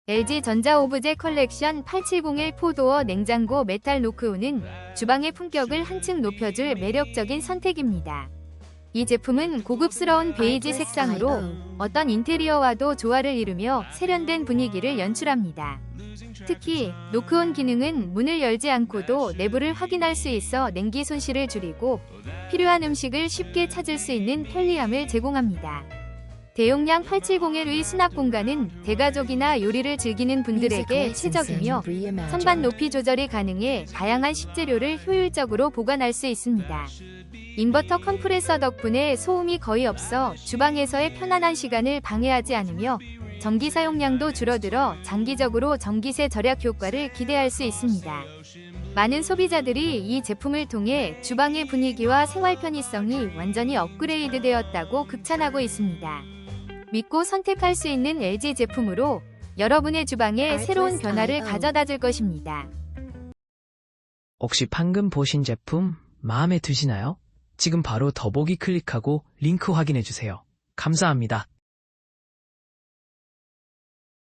LG전자 오브제 컬렉션 8701 4도어 냉장고 메탈 노크온은 주방의 품격을 한층 높여줄 매력적인 선택입니다. 이 제품은 고급스러운 베이지 색상으로 어떤 인테리어와도 조화를 이루며 세련된 분위기를 연출합니다. 특히 노크온 기능은 문을 열지 않고도 내부를 확인할 수 있어 냉기 손실을 줄이고 필요한 음식을 쉽게 찾을 수 있는 편리함을 제공합니다. 대용량 8701의 수납 공간은 대가족이나 요리를 즐기는 분들에게 최적이며 선반 높이 조절이 가능해 다양한 식재료를 효율적으로 보관할 수 있습니다. 인버터 컴프레서 덕분에 소음이 거의 없어 주방에서의 편안한 시간을 방해하지 않으며 전기 사용량도 줄어들어 장기적으로 전기세 절약 효과를 기대할 수 있습니다. 많은 소비자들이 이 제품을 통해 주방의 분위기와 생활 편의성이 완전히 업그레이드 되었다고 극찬하고 있습니다. 믿고 선택할 수 있는 LG 제품으로 여러분의 주방에 새로운 변화를 가져다 줄 것입니다. 혹시 방금 보신 제품 마음에 드시나요? 지금 바로 더보기 클릭하고 링크 확인해주세요. 감사합니다.